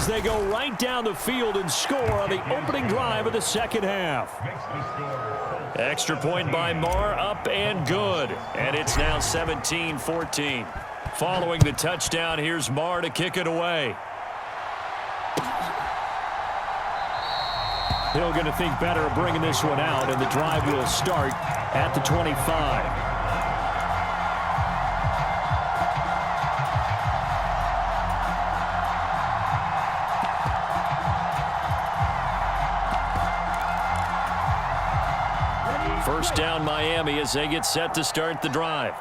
as they go right down the field and score on the opening drive of the second half. Extra point by Marr, up and good. And it's now 17-14. Following the touchdown, here's Marr to kick it away. He'll going to think better of bringing this one out, and the drive will start at the 25. First down, Miami, as they get set to start the drive.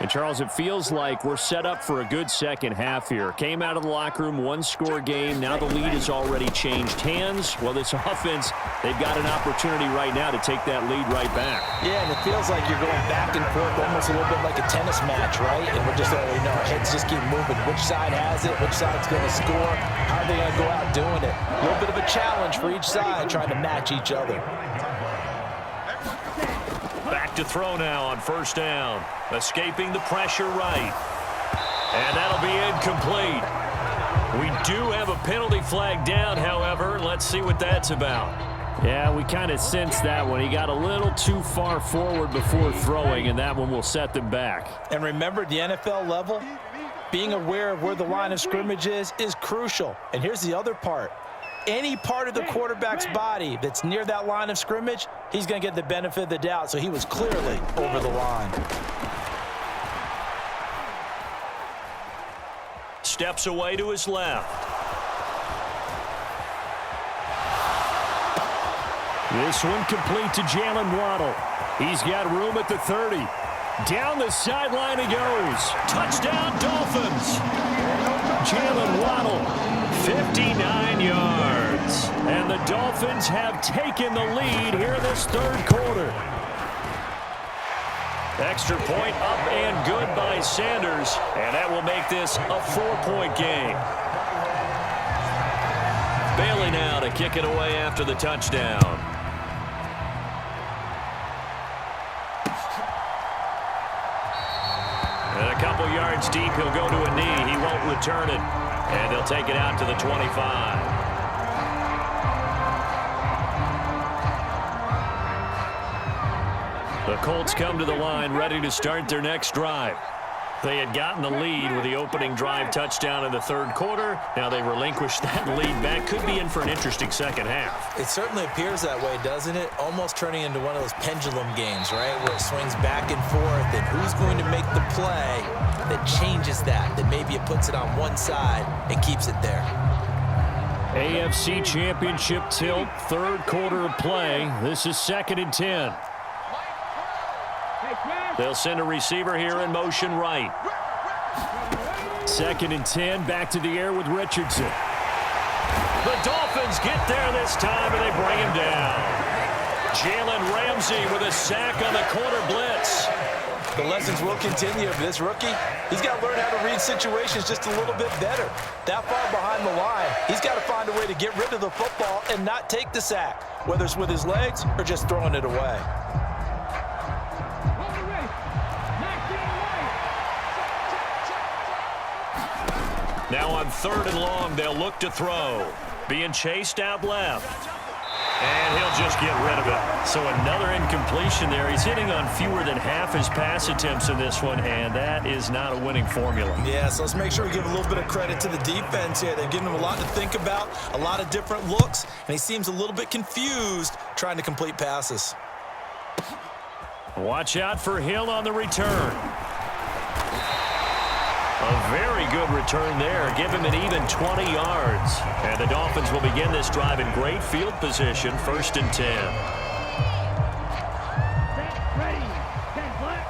And, Charles, it feels like we're set up for a good second half here. Came out of the locker room, one-score game. Now the lead has already changed hands. Well, this offense, they've got an opportunity right now to take that lead right back. Yeah, and it feels like you're going back and forth almost a little bit like a tennis match, right? And we're just already know our heads just keep moving. Which side has it? Which side's going to score? How are they going to go out doing it? A little bit of a challenge for each side trying to match each other. Back to throw now on first down. Escaping the pressure right. And that'll be incomplete. We do have a penalty flag down, however. Let's see what that's about. Yeah, we kind of sensed that one. He got a little too far forward before throwing, and that one will set them back. And remember, the NFL level, being aware of where the line of scrimmage is crucial. And here's the other part. Any part of the quarterback's body that's near that line of scrimmage, he's going to get the benefit of the doubt. So he was clearly over the line. Steps away to his left. This one complete to Jalen Waddle. He's got room at the 30. Down the sideline he goes. Touchdown, Dolphins. Jalen Waddle. 59 yards. And the Dolphins have taken the lead here in this third quarter. Extra point up and good by Sanders. And that will make this a 4-point game. Bailey now to kick it away after the touchdown. And a couple yards deep, he'll go to a knee. He won't return it. And they'll take it out to the 25. The Colts come to the line ready to start their next drive. They had gotten the lead with the opening drive touchdown in the third quarter. Now they relinquish that lead back. Could be in for an interesting second half. It certainly appears that way, doesn't it? Almost turning into one of those pendulum games, right? Where it swings back and forth, and who's going to make the play that changes that maybe it puts it on one side and keeps it there. AFC Championship tilt, third quarter of play. This is 2nd and 10. They'll send a receiver here in motion right. 2nd and 10, back to the air with Richardson. The Dolphins get there this time, and they bring him down. Jalen Ramsey with a sack on the corner blitz. The lessons will continue for this rookie. He's got to learn how to read situations just a little bit better. That far behind the line, he's got to find a way to get rid of the football and not take the sack, whether it's with his legs or just throwing it away. Now on 3rd and long, they'll look to throw. Being chased out left. And he'll just get rid of it. So another incompletion there. He's hitting on fewer than half his pass attempts in this one, and that is not a winning formula. Yeah, so let's make sure we give a little bit of credit to the defense here. They've given him a lot to think about, a lot of different looks, and he seems a little bit confused trying to complete passes. Watch out for Hill on the return. A very good return there. Give him an even 20 yards. And the Dolphins will begin this drive in great field position, 1st and 10. Ready. 10 black.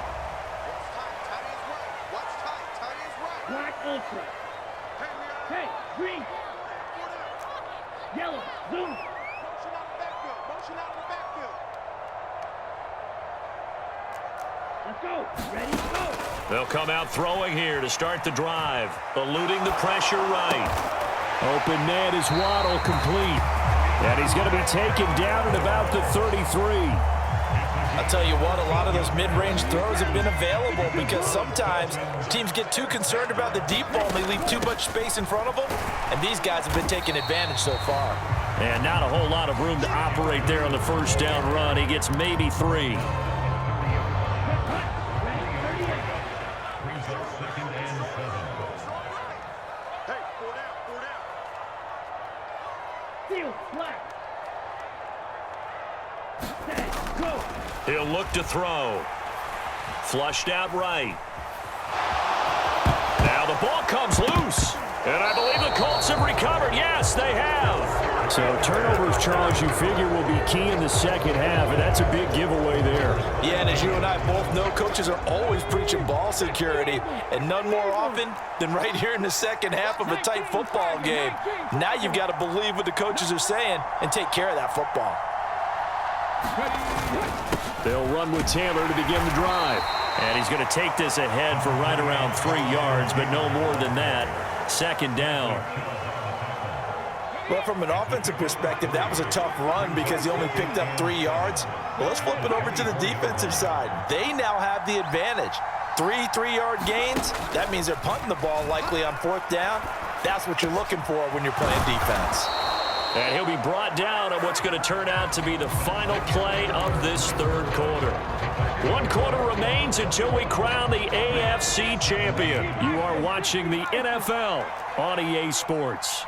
Black ultra. Hey, green. Yellow. Blue. Motion out of the backfield. Let's go. Ready, go. They'll come out throwing here to start the drive. Eluding the pressure right. Open net is Waddle complete. And he's going to be taken down at about the 33. I'll tell you what, a lot of those mid-range throws have been available because sometimes teams get too concerned about the deep ball and they leave too much space in front of them, and these guys have been taking advantage so far. And not a whole lot of room to operate there on the first down run. He gets maybe 3. He'll look to throw. Flushed out right. Now the ball comes loose. And I believe the Colts have recovered. Yes, they have. So turnovers, Charles, you figure will be key in the second half, and that's a big giveaway there. Yeah, and as you and I both know, coaches are always preaching ball security, and none more often than right here in the second half of a tight football game. Now you've got to believe what the coaches are saying and take care of that football. They'll run with Taylor to begin the drive. And he's going to take this ahead for right around 3 yards, but no more than that. Second down. Well, from an offensive perspective, that was a tough run because he only picked up 3 yards. Well, let's flip it over to the defensive side. They now have the advantage. 3 3-yard gains. That means they're punting the ball likely on 4th down. That's what you're looking for when you're playing defense. And he'll be brought down on what's going to turn out to be the final play of this third quarter. 1 quarter remains until we crown the AFC champion. You are watching the NFL on EA Sports.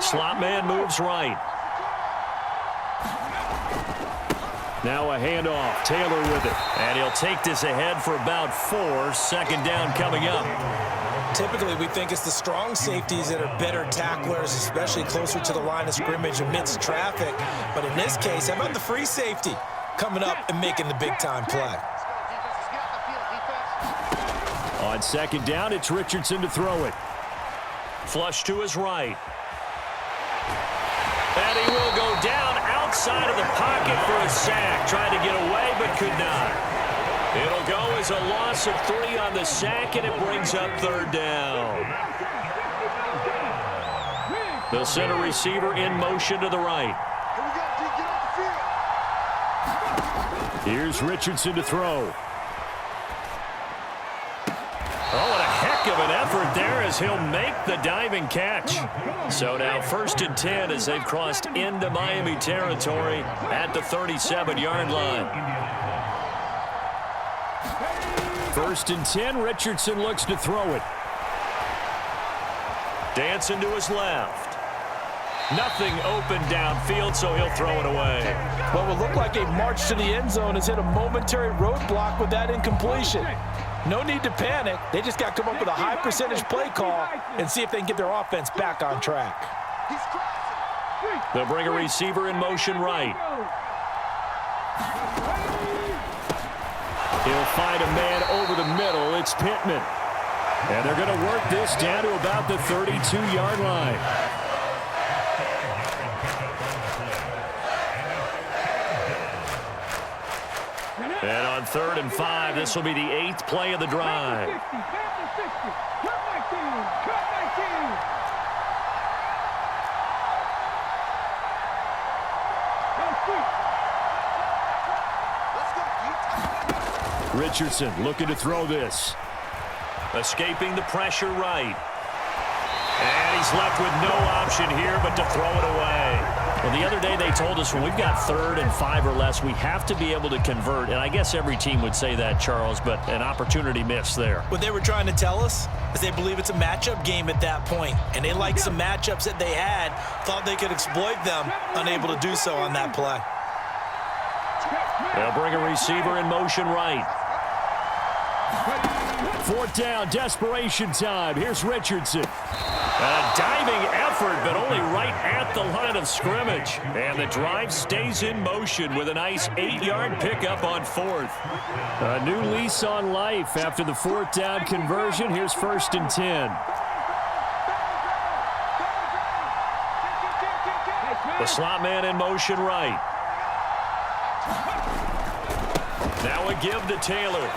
Slot man moves right. Now a handoff. Taylor with it. And he'll take this ahead for about 4. Second down coming up. Typically, we think it's the strong safeties that are better tacklers, especially closer to the line of scrimmage amidst traffic. But in this case, how about the free safety coming up and making the big-time play? On second down, it's Richardson to throw it. Flush to his right. And he will go down outside of the pocket for a sack. Trying to get away, but could not. It'll go as a loss of 3 on the sack, and it brings up third down. The center receiver in motion to the right. Here's Richardson to throw. Oh, what a heck of an effort there as he'll make the diving catch. So now 1st and 10 as they've crossed into Miami territory at the 37-yard line. 1st and 10, Richardson looks to throw it. Dancing to his left. Nothing open downfield, so he'll throw it away. What would look like a march to the end zone has hit a momentary roadblock with that incompletion. No need to panic. They just got to come up with a high percentage play call and see if they can get their offense back on track. They'll bring a receiver in motion right. He'll find a man over the middle. It's Pittman. And they're going to work this down to about the 32-yard line. And on 3rd and 5, this will be the 8th play of the drive. Richardson looking to throw this. Escaping the pressure right. And he's left with no option here but to throw it away. Well, the other day they told us when we've got 3rd and 5 or less, we have to be able to convert. And I guess every team would say that, Charles, but an opportunity missed there. What they were trying to tell us is they believe it's a matchup game at that point. And they liked some matchups that they had, thought they could exploit them, unable to do so on that play. They'll bring a receiver in motion right. 4th down, desperation time. Here's Richardson. A diving effort, but only right at the line of scrimmage. And the drive stays in motion with a nice 8-yard pickup on 4th. A new lease on life after the 4th down conversion. Here's 1st and 10. The slot man in motion right. Now a give to Taylor.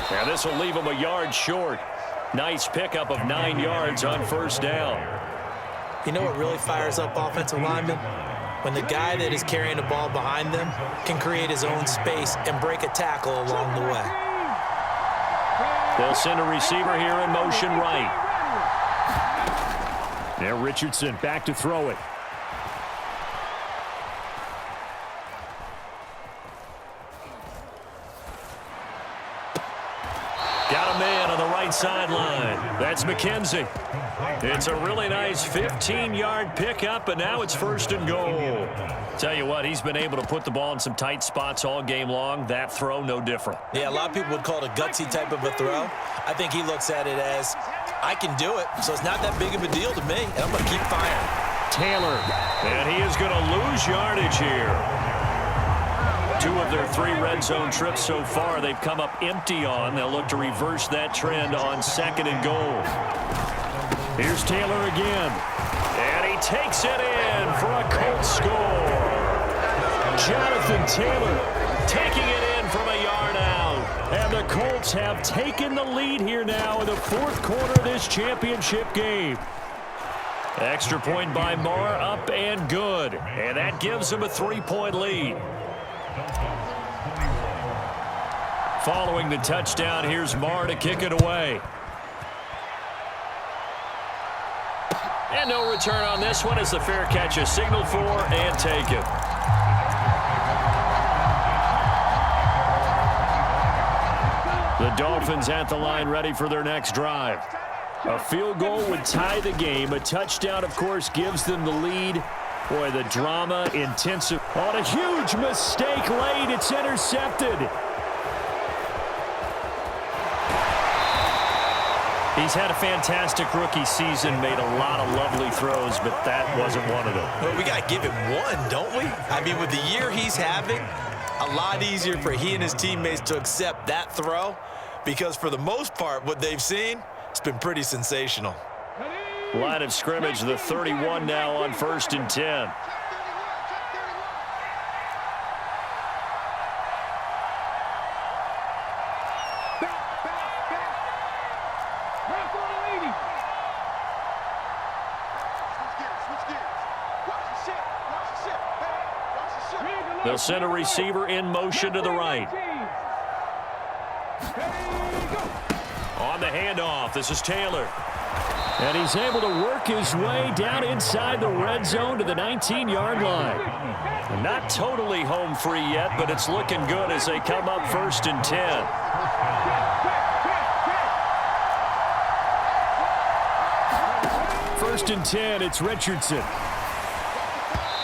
And this will leave him a yard short. Nice pickup of 9 yards on 1st down. You know what really fires up offensive linemen? when the guy that is carrying the ball behind them can create his own space and break a tackle along the way. They'll send a receiver here in motion right. Now Richardson back to throw it. Got a man on the right sideline. That's McKenzie. It's a really nice 15-yard pickup, and now it's 1st and goal. Tell you what, he's been able to put the ball in some tight spots all game long. That throw, no different. Yeah, a lot of people would call it a gutsy type of a throw. I think he looks at it as, I can do it, so it's not that big of a deal to me, and I'm going to keep firing. Taylor, and he is going to lose yardage here. 2 of their 3 red zone trips so far, they've come up empty on. They'll look to reverse that trend on 2nd and goal. Here's Taylor again, and he takes it in for a Colts score. Jonathan Taylor taking it in from a yard out, and the Colts have taken the lead here now in the 4th quarter of this championship game. Extra point by Marr, up and good, and that gives them a 3-point lead. Following the touchdown, here's Marr to kick it away. And no return on this one as the fair catch is signaled for and taken. The Dolphins at the line ready for their next drive. A field goal would tie the game. A touchdown, of course, gives them the lead. Boy, the drama intensive. On a huge mistake late, it's intercepted. He's had a fantastic rookie season, made a lot of lovely throws, but that wasn't one of them. Well, we got to give him one, don't we? I mean, with the year he's having, a lot easier for he and his teammates to accept that throw because for the most part, what they've seen, it's been pretty sensational. Line of scrimmage, the 31 now on 1st and 10. They'll send a receiver in motion to the right. On the handoff, this is Taylor. And he's able to work his way down inside the red zone to the 19-yard line. Not totally home free yet, but it's looking good as they come up 1st and 10. First and 10, it's Richardson.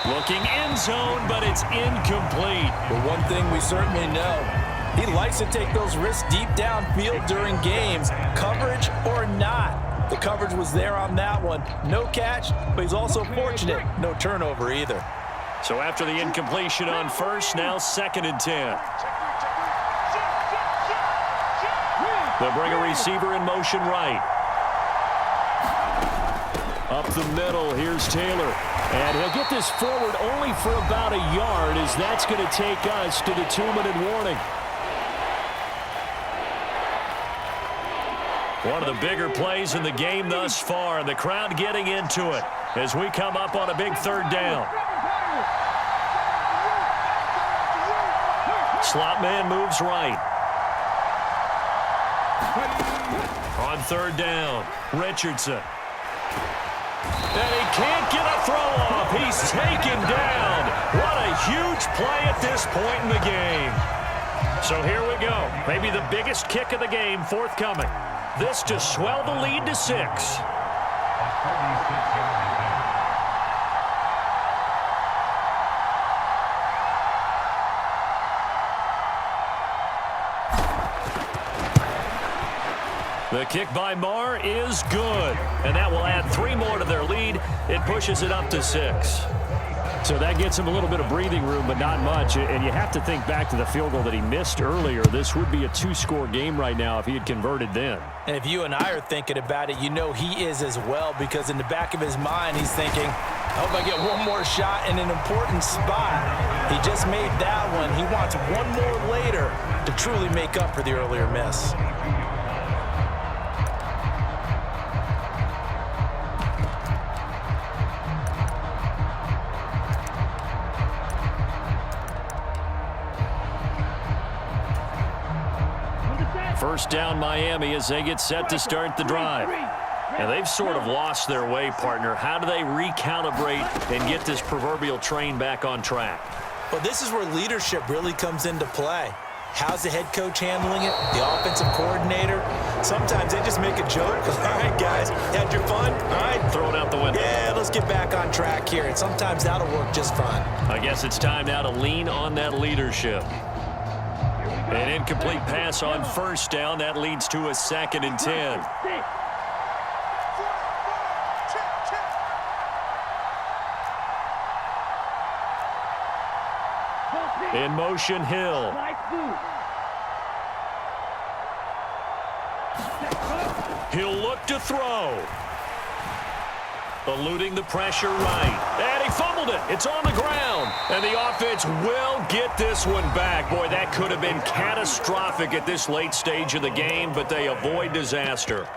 Looking end zone, but it's incomplete. But one thing we certainly know, he likes to take those risks deep downfield during games, coverage or not. The coverage was there on that one. No catch, but he's also fortunate. No turnover either. So after the incompletion on 1st, now 2nd and 10. They'll bring a receiver in motion right. Up the middle, here's Taylor. And he'll get this forward only for about a yard as that's going to take us to the 2-minute warning. One of the bigger plays in the game thus far, and the crowd getting into it as we come up on a big 3rd down. Slot man moves right. On 3rd down, Richardson. And he can't get a throw off. He's taken down. What a huge play at this point in the game. So here we go. Maybe the biggest kick of the game forthcoming. This to swell the lead to 6. The kick by Marr is good, and that will add 3 more to their lead. It pushes it up to 6. So that gets him a little bit of breathing room, but not much. And you have to think back to the field goal that he missed earlier. This would be a 2-score game right now if he had converted then. And if you and I are thinking about it, you know he is as well, because in the back of his mind, he's thinking, I hope I get one more shot in an important spot. He just made that one. He wants one more later to truly make up for the earlier miss. First down Miami as they get set to start the drive. And they've sort of lost their way, partner. How do they recalibrate and get this proverbial train back on track? Well, this is where leadership really comes into play. How's the head coach handling it? The offensive coordinator? Sometimes they just make a joke. All right, guys, had your fun? All right. Throw it out the window. Yeah, let's get back on track here. And sometimes that'll work just fine. I guess it's time now to lean on that leadership. An incomplete pass on first down. That leads to a 2nd and 10. In motion, Hill. He'll look to throw. Eluding the pressure right. And he fumbled it. It's on the ground. And the offense will get this one back. Boy, that could have been catastrophic at this late stage of the game, but they avoid disaster.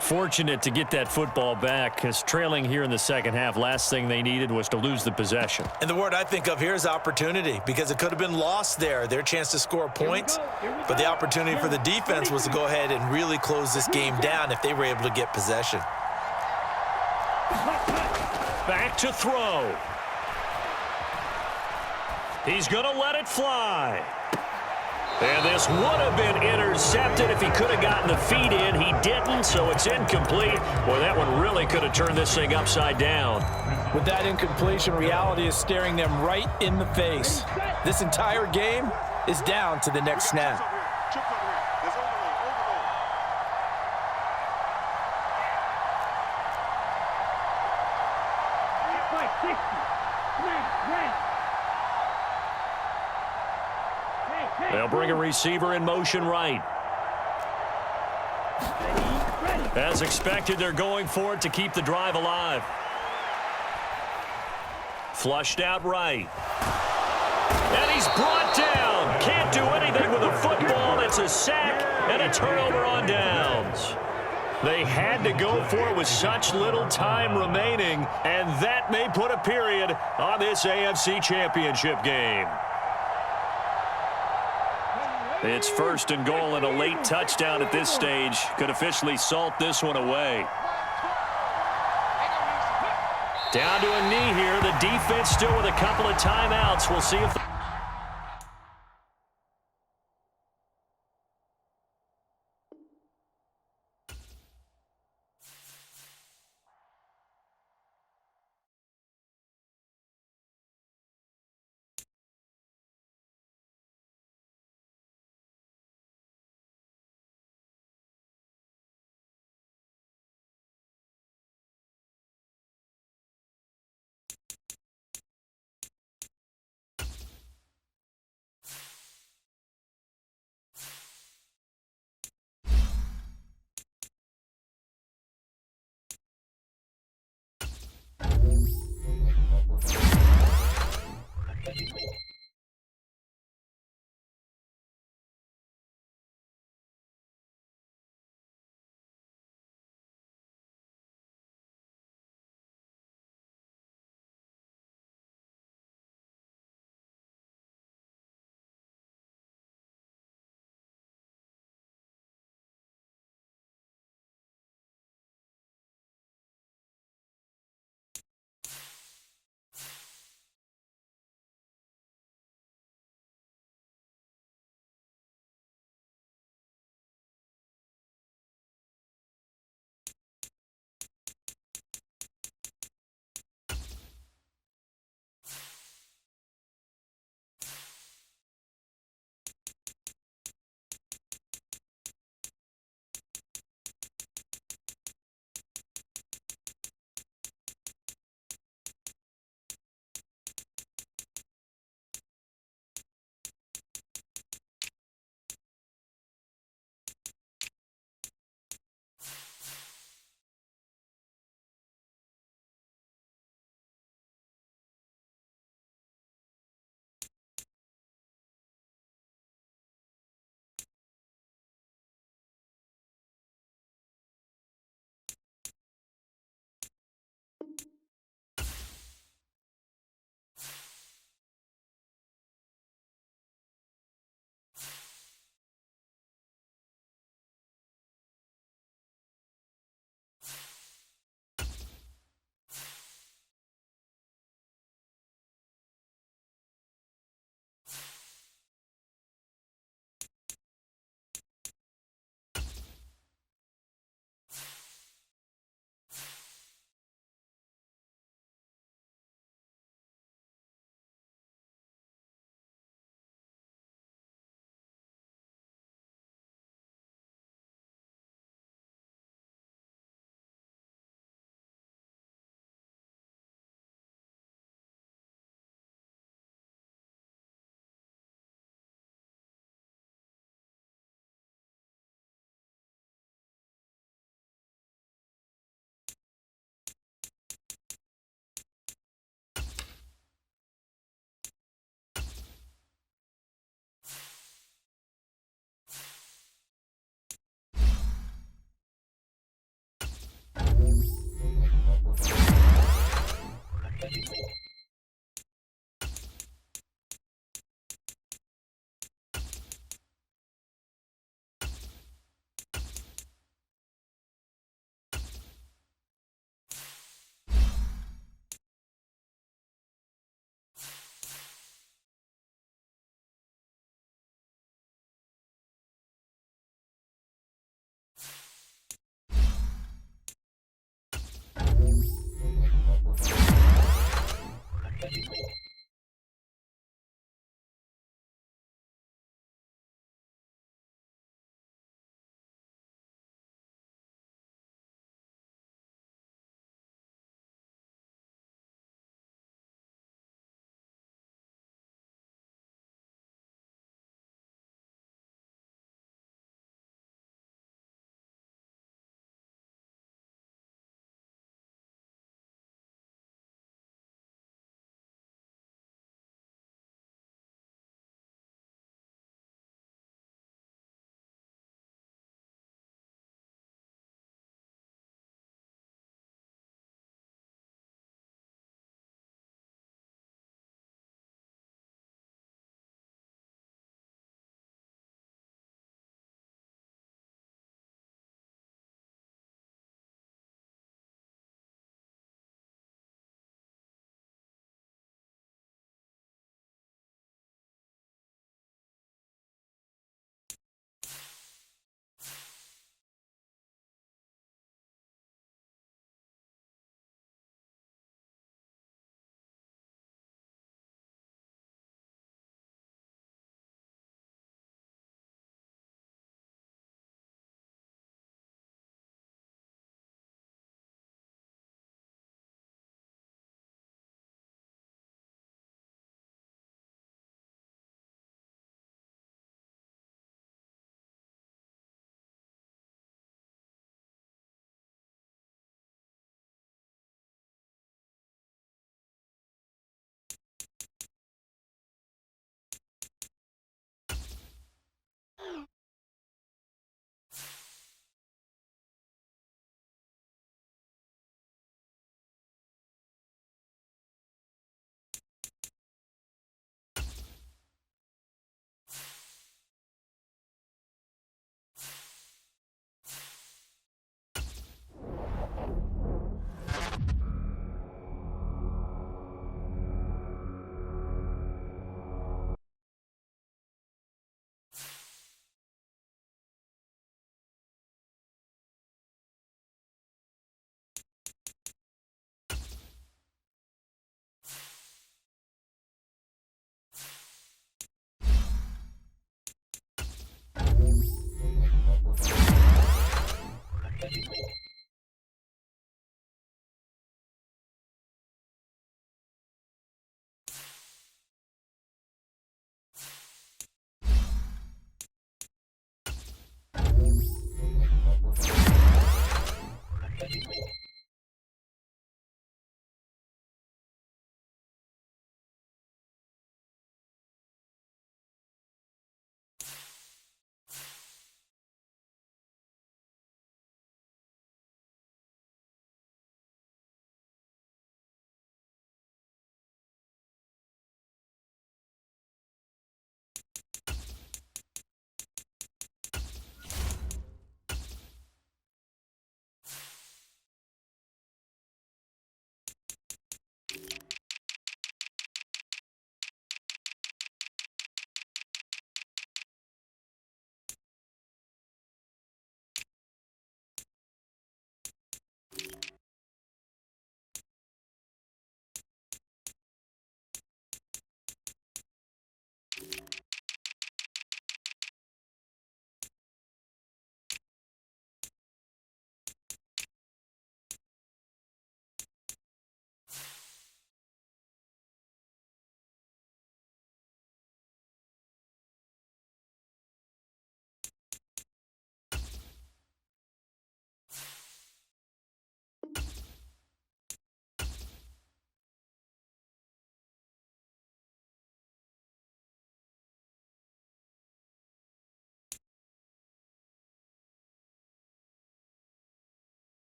Fortunate to get that football back, because trailing here in the second half, last thing they needed was to lose the possession. And the word I think of here is opportunity, because it could have been lost there, their chance to score points. But the opportunity for the defense was to go ahead and really close this game down if they were able to get possession. Back to throw. He's going to let it fly. And this would have been intercepted if he could have gotten the feet in. He didn't, so it's incomplete. Boy, that one really could have turned this thing upside down. With that incompletion, reality is staring them right in the face. This entire game is down to the next snap. They'll bring a receiver in motion right. As expected, they're going for it to keep the drive alive. Flushed out right. And he's brought down. Can't do anything with a football. It's a sack and a turnover on downs. They had to go for it with such little time remaining, and that may put a period on this AFC Championship game. It's 1st and goal, and a late touchdown at this stage could officially salt this one away. Down to a knee here. The defense still with a couple of timeouts. We'll see if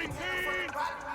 19.